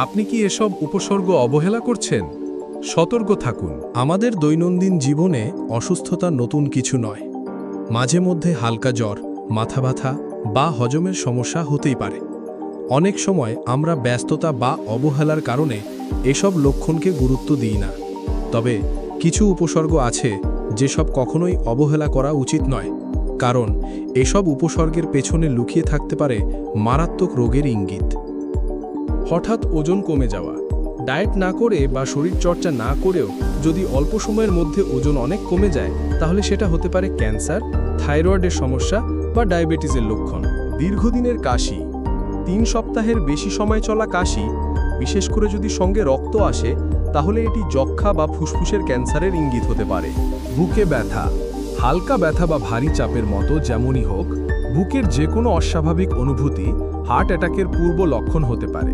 আপনি কি এসব উপসর্গ অবহেলা করছেন? সতর্ক থাকুন। আমাদের দৈনন্দিন জীবনে অসুস্থতা নতুন কিছু নয়। মাঝে মধ্যে হালকা জ্বর, মাথা ব্যথা বা হজমের সমস্যা হতেই পারে। অনেক সময় আমরা ব্যস্ততা বা অবহেলার কারণে এসব লক্ষণকে গুরুত্ব দিই না। তবে কিছু উপসর্গ আছে যেসব কখনোই অবহেলা করা উচিত নয়, কারণ এসব উপসর্গের পেছনে লুকিয়ে থাকতে পারে মারাত্মক রোগের ইঙ্গিত। হঠাৎ ওজন কমে যাওয়া। ডায়েট না করে বা শরীরচর্চা না করেও যদি অল্প সময়ের মধ্যে ওজন অনেক কমে যায়, তাহলে সেটা হতে পারে ক্যান্সার, থাইরয়েডের সমস্যা বা ডায়াবেটিসের লক্ষণ। দীর্ঘদিনের কাশি। 3 সপ্তাহের বেশি সময় চলা কাশি, বিশেষ করে যদি সঙ্গে রক্ত আসে, তাহলে এটি যক্ষ্মা বা ফুসফুসের ক্যান্সারের ইঙ্গিত হতে পারে। বুকে ব্যথা। হালকা ব্যথা বা ভারী চাপের মতো যেমনই হোক, বুকের যে কোনো অস্বাভাবিক অনুভূতি হার্ট অ্যাটাকের পূর্ব লক্ষণ হতে পারে।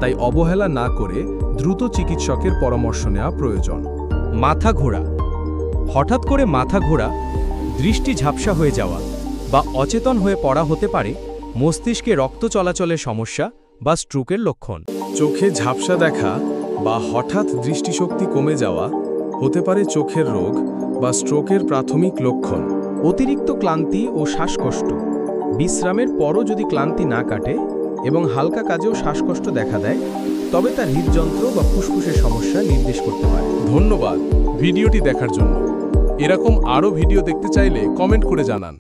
তাই অবহেলা না করে দ্রুত চিকিৎসকের পরামর্শ নেওয়া প্রয়োজন। মাথা ঘোরা। হঠাৎ করে মাথা ঘোরা, দৃষ্টি ঝাপসা হয়ে যাওয়া বা অচেতন হয়ে পড়া হতে পারে মস্তিষ্কে রক্ত চলাচলের সমস্যা বা স্ট্রোকের লক্ষণ। চোখে ঝাপসা দেখা বা হঠাৎ দৃষ্টিশক্তি কমে যাওয়া হতে পারে চোখের রোগ বা স্ট্রোকের প্রাথমিক লক্ষণ। অতিরিক্ত ক্লান্তি ও শ্বাসকষ্ট। বিশ্রামের পরও যদি ক্লান্তি না কাটে এবং হালকা কাজেও শ্বাসকষ্ট দেখা দেয়, তবে তার হৃদযন্ত্র বা ফুসফুসের সমস্যা নির্দেশ করতে পারে। ধন্যবাদ ভিডিওটি দেখার জন্য। এরকম আরও ভিডিও দেখতে চাইলে কমেন্ট করে জানান।